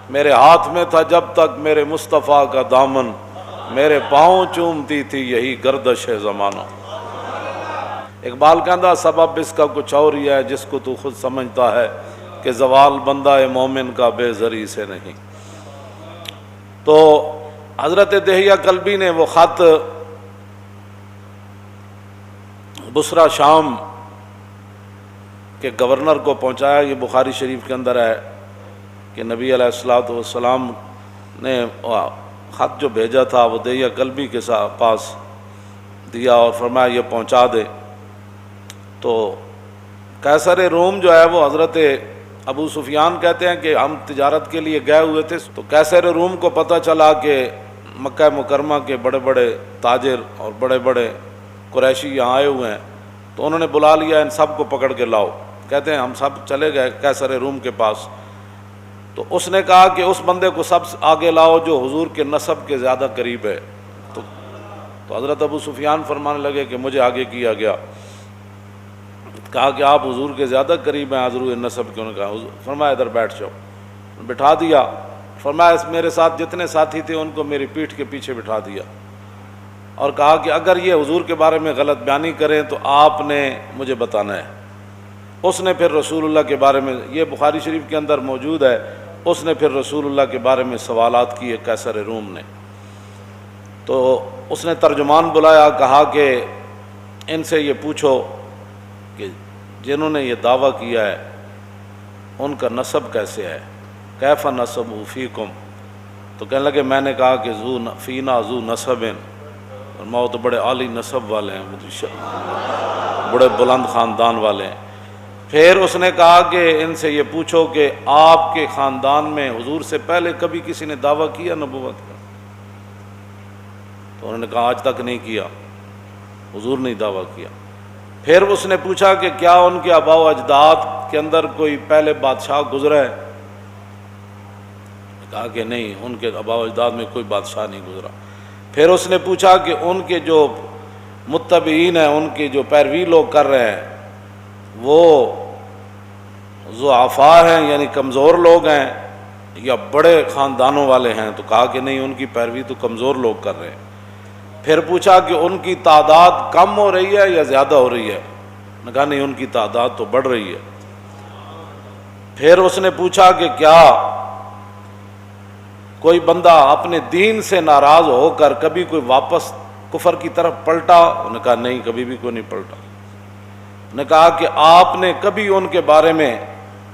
میرے ہاتھ میں تھا جب تک میرے مصطفیٰ کا دامن، میرے پاؤں چومتی تھی یہی گردش زمانہ۔ اقبال کہندا سبب اس کا کچھ اور ہی ہے جس کو تو خود سمجھتا ہے کہ زوال بندہ مومن کا بے زری سے نہیں۔ تو حضرت دہیہ کلبی نے وہ خط بصرہ شام کے گورنر کو پہنچایا۔ یہ بخاری شریف کے اندر ہے کہ نبی علیہ الصلوۃ والسلام نے خط جو بھیجا تھا وہ دہیہ کلبی کے پاس دیا اور فرمایا یہ پہنچا دے۔ تو قیصر روم جو ہے وہ حضرت ابو سفیان کہتے ہیں کہ ہم تجارت کے لیے گئے ہوئے تھے، تو قیصر روم کو پتہ چلا کہ مکہ مکرمہ کے بڑے بڑے تاجر اور بڑے بڑے قریشی یہاں آئے ہوئے ہیں، تو انہوں نے بلا لیا ان سب کو پکڑ کے لاؤ۔ کہتے ہیں ہم سب چلے گئے قیصر روم کے پاس، تو اس نے کہا کہ اس بندے کو سب آگے لاؤ جو حضور کے نسب کے زیادہ قریب ہے۔ تو حضرت ابو سفیان فرمانے لگے کہ مجھے آگے کیا گیا۔ کہا کہ آپ حضور کے زیادہ قریب ہیں حضور نسب کے؟ انہوں نے کہا، فرمایا ادھر بیٹھ جاؤ۔ بٹھا دیا۔ فرمایا میرے ساتھ جتنے ساتھی تھے ان کو میری پیٹھ کے پیچھے بٹھا دیا اور کہا کہ اگر یہ حضور کے بارے میں غلط بیانی کریں تو آپ نے مجھے بتانا ہے۔ اس نے پھر رسول اللہ کے بارے میں، یہ بخاری شریف کے اندر موجود ہے، اس نے پھر رسول اللہ کے بارے میں سوالات کیے قیصر روم نے۔ تو اس نے ترجمان بلایا، کہا کہ ان سے یہ پوچھو کہ جنہوں نے یہ دعویٰ کیا ہے ان کا نسب کیسے ہے، کیف نسب فیکم؟ تو کہنے لگے میں نے کہا کہ فینا ذو نسب، اور تو بڑے عالی نسب والے ہیں، بڑے بلند خاندان والے ہیں۔ پھر اس نے کہا کہ ان سے یہ پوچھو کہ آپ کے خاندان میں حضور سے پہلے کبھی کسی نے دعویٰ کیا نبوت کا؟ تو انہوں نے کہا آج تک نہیں کیا، حضور نے دعویٰ کیا۔ پھر اس نے پوچھا کہ کیا ان کے آباء و اجداد کے اندر کوئی پہلے بادشاہ گزرا ہے؟ کہا کہ نہیں، ان کے آباء و اجداد میں کوئی بادشاہ نہیں گزرا۔ پھر اس نے پوچھا کہ ان کے جو متبعین ہیں، ان کی جو پیروی لوگ کر رہے ہیں، وہ ضعفاء ہیں یعنی کمزور لوگ ہیں یا بڑے خاندانوں والے ہیں؟ تو کہا کہ نہیں، ان کی پیروی تو کمزور لوگ کر رہے ہیں۔ پھر پوچھا کہ ان کی تعداد کم ہو رہی ہے یا زیادہ ہو رہی ہے؟ نے کہا نہیں، ان کی تعداد تو بڑھ رہی ہے۔ پھر اس نے پوچھا کہ کیا کوئی بندہ اپنے دین سے ناراض ہو کر کبھی کوئی واپس کفر کی طرف پلٹا؟ انہوں نے کہا نہیں، کبھی بھی کوئی نہیں پلٹا۔ نے کہا کہ آپ نے کبھی ان کے بارے میں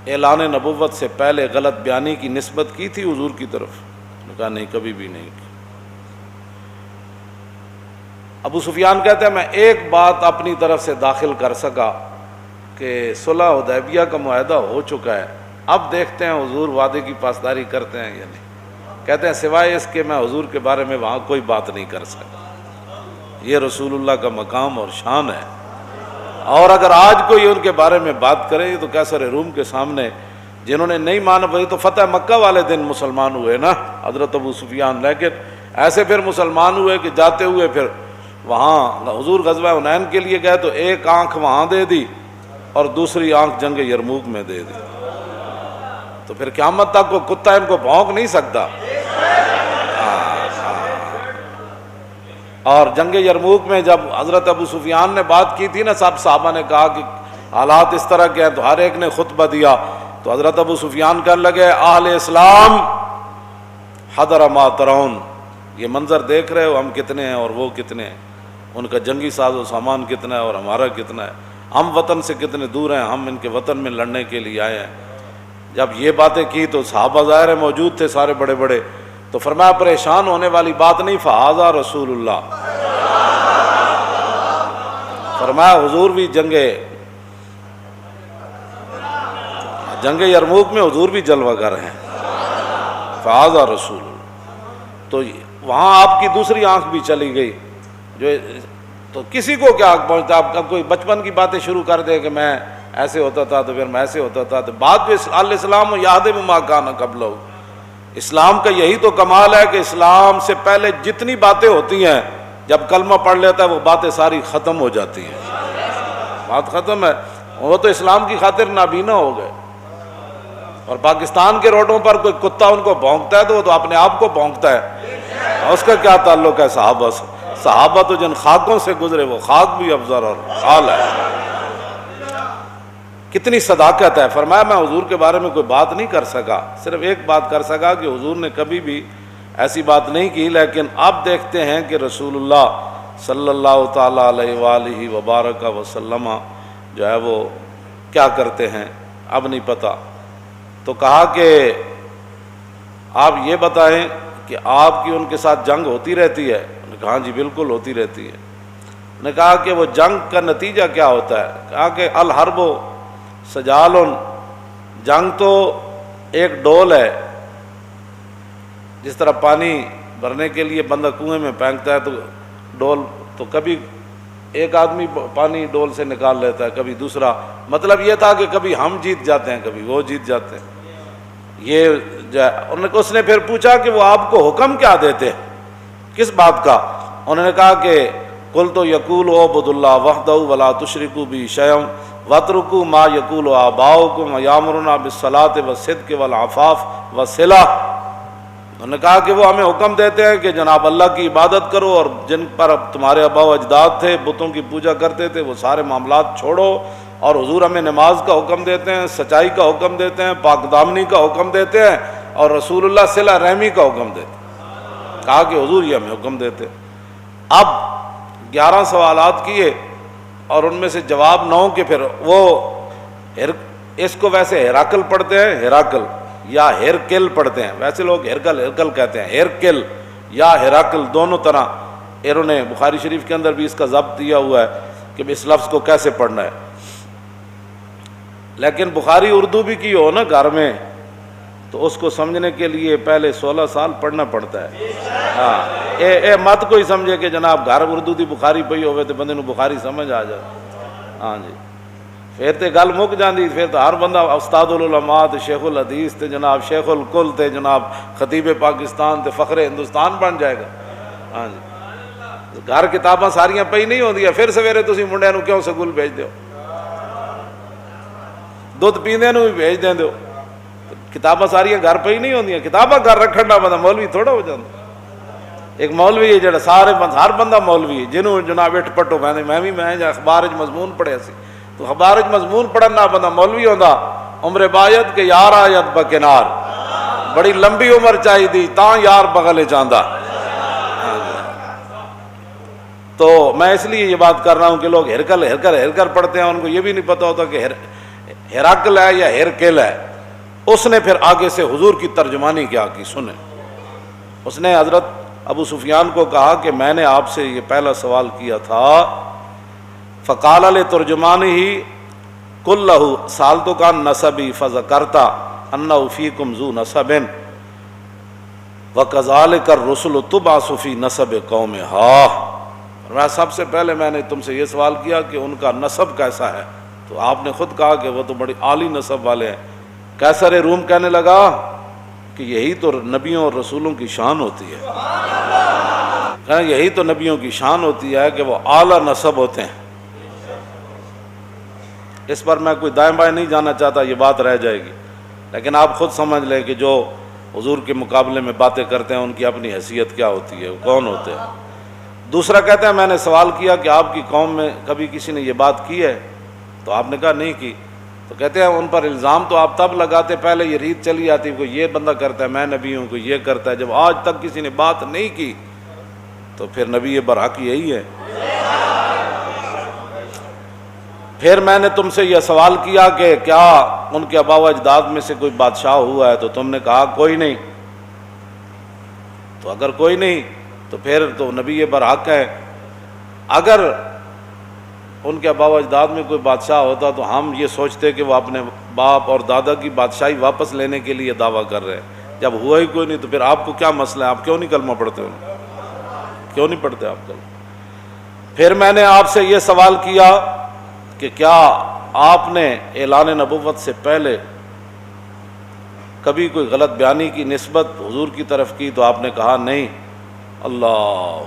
اعلان نبوت سے پہلے غلط بیانی کی نسبت کی تھی حضور کی طرف؟ نے کہا نہیں، کبھی بھی نہیں کی۔ ابو سفیان کہتے ہیں میں ایک بات اپنی طرف سے داخل کر سکا کہ صلح حدیبیہ کا معاہدہ ہو چکا ہے، اب دیکھتے ہیں حضور وعدے کی پاسداری کرتے ہیں یا نہیں۔ کہتے ہیں سوائے اس کے میں حضور کے بارے میں وہاں کوئی بات نہیں کر سکتا۔ یہ رسول اللہ کا مقام اور شان ہے، اور اگر آج کوئی ان کے بارے میں بات کرے تو قیصر روم کے سامنے جنہوں نے نہیں مانا، وہی تو فتح مکہ والے دن مسلمان ہوئے نا حضرت ابو سفیان، لیکن ایسے پھر مسلمان ہوئے کہ جاتے ہوئے پھر وہاں حضور غزوہ حنین کے لیے گئے تو ایک آنکھ وہاں دے دی اور دوسری آنکھ جنگ یرموک میں دے دی، تو پھر قیامت تک کو کتا ان کو بھونک نہیں سکتا۔ اور جنگ یرموک میں جب حضرت ابو سفیان نے بات کی تھی نا، سب صحابہ نے کہا کہ حالات اس طرح کے ہیں، تو ہر ایک نے خطبہ دیا، تو حضرت ابو سفیان کہنے لگے اہل اسلام حضر ما ترون، یہ منظر دیکھ رہے ہو ہم کتنے ہیں اور وہ کتنے ہیں، ان کا جنگی ساز و سامان کتنا ہے اور ہمارا کتنا ہے، ہم وطن سے کتنے دور ہیں، ہم ان کے وطن میں لڑنے کے لیے آئے ہیں۔ جب یہ باتیں کی تو صحابہ ظاہر موجود تھے سارے بڑے بڑے، تو فرمایا پریشان ہونے والی بات نہیں، فہذا رسول اللہ، فرمایا حضور بھی جنگ یرموک میں حضور بھی جلوہ گر ہیں، فہذا رسول اللہ۔ تو وہاں آپ کی دوسری آنکھ بھی چلی گئی، تو کسی کو کیا پہنچتا، آپ کوئی بچپن کی باتیں شروع کر دے کہ میں ایسے ہوتا تھا تو پھر میں ایسے ہوتا تھا، تو بعد میں الاسلام یہدم ما کان قبلہ، اسلام کا یہی تو کمال ہے کہ اسلام سے پہلے جتنی باتیں ہوتی ہیں جب کلمہ پڑھ لیتا ہے وہ باتیں ساری ختم ہو جاتی ہیں، بات ختم ہے، وہ تو اسلام کی خاطر نابینا ہو گئے، اور پاکستان کے روڈوں پر کوئی کتا ان کو بھونکتا ہے تو وہ تو اپنے آپ کو بھونکتا ہے، اس کا کیا تعلق ہے صحابہ سے؟ صحابہ تو جن خاکوں سے گزرے وہ خاک بھی افضل اور اعلی ہے۔ کتنی صداقت ہے۔ فرمایا میں حضور کے بارے میں کوئی بات نہیں کر سکا، صرف ایک بات کر سکا کہ حضور نے کبھی بھی ایسی بات نہیں کی، لیکن اب دیکھتے ہیں کہ رسول اللہ صلی اللہ تعالیٰ علیہ وآلہ وبارک وسلم جو ہے وہ کیا کرتے ہیں، اب نہیں پتہ۔ تو کہا کہ آپ یہ بتائیں کہ آپ کی ان کے ساتھ جنگ ہوتی رہتی ہے؟ انہوں نے کہا جی بالکل ہوتی رہتی ہے۔ انہوں نے کہا کہ وہ جنگ کا نتیجہ کیا ہوتا ہے؟ کہا کہ الحرب سجال، جنگ تو ایک ڈول ہے، جس طرح پانی بھرنے کے لیے بندہ کنویں میں پھینکتا ہے تو ڈول، تو کبھی ایک آدمی پانی ڈول سے نکال لیتا ہے، کبھی دوسرا۔ مطلب یہ تھا کہ کبھی ہم جیت جاتے ہیں کبھی وہ جیت جاتے ہیں۔ یہ اس نے پھر پوچھا کہ وہ آپ کو حکم کیا دیتے ہیں، کس بات کا؟ انہوں نے کہا کہ قلت یقول اعبدوا اللہ وحدہ ولا تشرکوا بہ شیئا واترکوا ما یقول آباؤکم ویامرنا بالصلاۃ والصدق والعفاف والصلہ۔ انہوں نے کہا کہ وہ ہمیں حکم دیتے ہیں کہ جناب اللہ کی عبادت کرو، اور جن پر اب تمہارے آبا و اجداد تھے بتوں کی پوجا کرتے تھے وہ سارے معاملات چھوڑو، اور حضور ہمیں نماز کا حکم دیتے ہیں، سچائی کا حکم دیتے ہیں، پاک دامنی کا حکم دیتے ہیں، اور رسول اللہ صلہ رحمی کا حکم دیتے ہیں۔ کہا کہ حضور یہ ہمیں حکم دیتے ہیں۔ اب 11 سوالات کیے اور ان میں سے جواب نہ ہو کہ پھر وہ اس کو ویسے ہیراکل پڑھتے ہیں، ہیراکل یا ہیرکل پڑھتے ہیں، ویسے لوگ ہیرکل کہتے ہیں، ہیرکل یا ہیراکل دونوں طرح۔ انہوں نے بخاری شریف کے اندر بھی اس کا ضبط دیا ہوا ہے کہ اس لفظ کو کیسے پڑھنا ہے، لیکن بخاری اردو بھی کی ہو نا گھر میں تو اس کو سمجھنے کے لیے پہلے 16 سال پڑھنا پڑتا ہے۔ ہاں اے مت کوئی سمجھے کہ جناب گھر اردو دی بخاری پئی ہوئے تو بندے نو بخاری سمجھ آ جائے، ہاں جی پھر تے گل مک جاندی، پھر تو ہر بندہ استاد العلماء تے شیخ الحدیث تے جناب شیخ الکل تے جناب خطیب پاکستان تے فخر ہندوستان بن جائے گا۔ ہاں جی گھر کتاباں ساریاں پئی نہیں ہوندیاں، پھر سویرے تسی منڈیاں نو کیوں سکول بھیج دیو، دودھ پیندے نو بھی بھیج دیں دیو، کتاباں ساریاں گھر پئی نہیں ہوندیاں، کتاباں گھر رکھن دا بندہ مولوی تھوڑا ہو جاندا۔ ایک مولوی ہے جڑا سارے ہر بندہ مولوی ہے، جنہوں جناب اٹھ پٹو میں جا اخبار وچ مضمون پڑھیا سی تو اخبار وچ مضمون پڑھن نال بندہ مولوی ہوندا، عمر باید کہ یار آیت بکنار، بڑی لمبی عمر چاہیے تاں یار بغل چاہندا۔ تو میں اس لیے یہ بات کر رہا ہوں کہ لوگ ہرکل پڑھتے ہیں، ان کو یہ بھی نہیں پتہ ہوتا کہ ہیراکل ہے یا ہیرکل ہے۔ اس نے پھر آگے سے حضور کی ترجمانی کیا کی سنیں۔ اس نے حضرت ابو سفیان کو کہا کہ میں نے آپ سے یہ پہلا سوال کیا تھا، فقال لترجمانہ قل لہ سألتک عن نسبی فذکرت انہ فیکم ذو نسب وکذالک الرسل تبعث فی نسب قومہا۔ میں سب سے پہلے میں نے تم سے یہ سوال کیا کہ ان کا نسب کیسا ہے، تو آپ نے خود کہا کہ وہ تو بڑی عالی نسب والے ہیں۔ کیسر روم کہنے لگا کہ یہی تو نبیوں اور رسولوں کی شان ہوتی ہے، یہی تو نبیوں کی شان ہوتی ہے کہ وہ اعلیٰ نسب ہوتے ہیں۔ اس پر میں کوئی دائیں بائیں نہیں جانا چاہتا، یہ بات رہ جائے گی، لیکن آپ خود سمجھ لیں کہ جو حضور کے مقابلے میں باتیں کرتے ہیں ان کی اپنی حیثیت کیا ہوتی ہے، وہ کون ہوتے ہیں۔ دوسرا کہتے ہیں میں نے سوال کیا کہ آپ کی قوم میں کبھی کسی نے یہ بات کی ہے، تو آپ نے کہا نہیں کی۔ تو کہتے ہیں ان پر الزام تو آپ تب لگاتے، پہلے یہ ریت چلی آتی کوئی یہ بندہ کرتا ہے میں نبی ہوں، کوئی یہ کرتا ہے، جب آج تک کسی نے بات نہیں کی تو پھر نبی برحق یہی ہے۔ پھر میں نے تم سے یہ سوال کیا کہ کیا ان کے آبا و اجداد میں سے کوئی بادشاہ ہوا ہے، تو تم نے کہا کوئی نہیں۔ تو اگر کوئی نہیں تو پھر تو نبی برحق ہے۔ اگر ان کے آبا و اجداد میں کوئی بادشاہ ہوتا تو ہم یہ سوچتے کہ وہ اپنے باپ اور دادا کی بادشاہی واپس لینے کے لیے دعویٰ کر رہے ہیں، جب ہوا ہی کوئی نہیں تو پھر آپ کو کیا مسئلہ ہے، آپ کیوں نہیں کلمہ پڑھتے ہو، کیوں نہیں پڑھتے آپ کلمہ؟ پھر میں نے آپ سے یہ سوال کیا کہ کیا آپ نے اعلان نبوت سے پہلے کبھی کوئی غلط بیانی کی نسبت حضور کی طرف کی، تو آپ نے کہا نہیں۔ اللہ،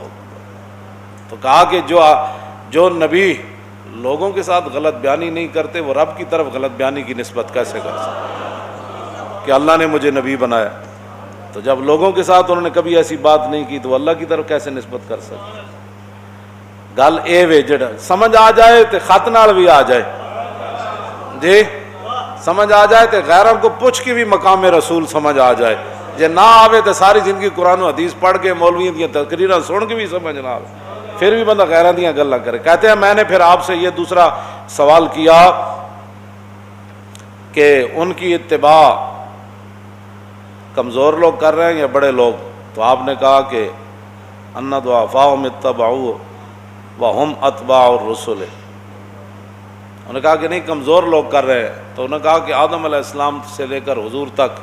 تو کہا کہ جو نبی لوگوں کے ساتھ غلط بیانی نہیں کرتے وہ رب کی طرف غلط بیانی کی نسبت کیسے کر سکتے؟ کہ اللہ نے مجھے نبی بنایا. تو جب لوگوں کے ساتھ انہوں نے کبھی ایسی بات نہیں کی تو اللہ کی طرف کیسے نسبت کر سکتے؟ گل اے وے جڑا سمجھ آ جائے تو خط نال بھی آ جائے جی، سمجھ آ جائے تو غیروں کو پوچھ کے بھی مقام رسول سمجھ آ جائے. جے نہ آوے تو ساری زندگی قرآن و حدیث پڑھ کے مولویوں دیا تقریراں سن کے بھی سمجھ نہ آوے، پھر بھی بندہ غیروں دیاں گلاں کرے. کہتے ہیں میں نے پھر آپ سے یہ دوسرا سوال کیا کہ ان کی اتباع کمزور لوگ کر رہے ہیں یا بڑے لوگ؟ تو آپ نے کہا کہ ان ضعفاء اتبعوا وهم اتباع الرسل. انہوں نے کہا کہ نہیں کمزور لوگ کر رہے ہیں. تو انہوں نے کہا کہ آدم علیہ السلام سے لے کر حضور تک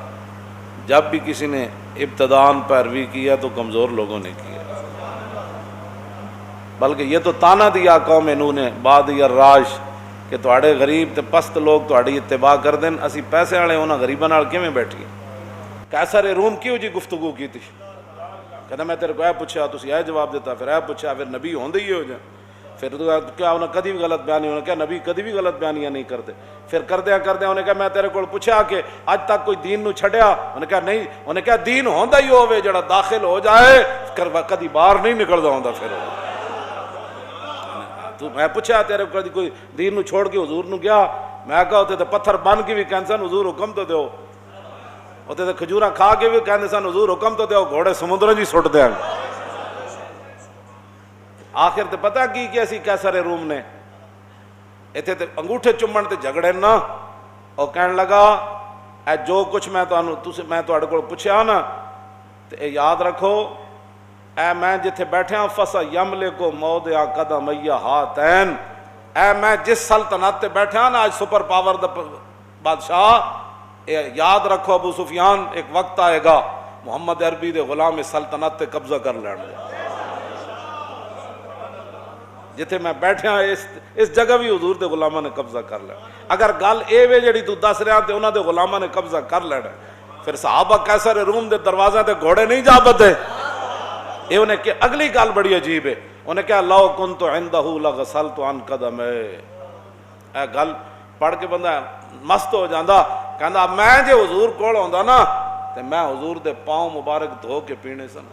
جب بھی کسی نے ابتداءً پیروی کیا تو کمزور لوگوں نے کیا، بلکہ یہ تو تانا دیا قوم نوح نے بعد الراج کہ تواڈے غریب تے پست لوگ تواڈی اتباع کر دین، اسی پیسے والے انہاں غریباں نال کیویں بیٹھیے؟ قیصر روم کیوں جی گفتگو کی تھی؟ کہتا میں تیرے کو اے پوچھا تسی اے جواب دیتا، پھر اے پوچھا، پھر نبی ہوندے ہی ہو جائے. پھر تو کیا انہیں کدی بھی غلط بیانی، انہوں نے کہا نبی کدی بھی غلط بیانیاں نہیں کرتے. پھر کردیا انہوں نے کہا میں تیرے کو پوچھا کہ اج تک کوئی دین نو چھڈیا؟ انہوں نے کہا نہیں. انہوں نے کہا دین ہوندا ہی ہوے جڑا داخل ہو جائے کدی باہر نہیں نکلدا ہوندا. پھر تو میں پوچھا تیرے کو کدی کوئی دین نو چھوڑ کے حضور نو گیا؟ میں کہا ہوتے تو پتھر بن کے بھی کہندے سن حضور حکم تو دیو، ہوتے تو کھجوراں کھا کے بھی کہندے سن حضور حکم تو دیو، گھوڑے سمندر جی سٹ دیاں. آخر تے پتہ کی ایسی قیصر روم نے اتنے تے انگوٹھے چومن تے جھگڑے نا. اور کہنے لگا اے جو کچھ میں تہاڈے کول پوچھیا نا تے اے یاد رکھو، اے میں جتھے بیٹھا فسا یملکو موضع قدمیا ہاتین، اے میں جس سلطنت تے بیٹھا نا آج سپر پاور دا بادشاہ، اے یاد رکھو ابو سفیان ایک وقت آئے گا محمد عربی دے غلام سلطنت تے قبضہ کر لین گے. جتھے میں بیٹھا اس جگہ بھی حضور دے غلاماں نے قبضہ کر لینا. اگر گل اے وے جڑی تو دس رہا تے انہاں دے غلاماں نے قبضہ کر لینا، پھر صحابہ قیصر روم دے دروازے تے گھوڑے نہیں جا بدے. اے انہیں کہ اگلی گل بڑی عجیب ہے، انہیں کہا لو کنت عندہ لغسلت عن قدمے. اے گل پڑھ کے بندہ مست ہو جاندا، کہندا میں جے حضور کول ہوندا نا تے میں حضور دے پاؤں مبارک دھو کے پینے سن.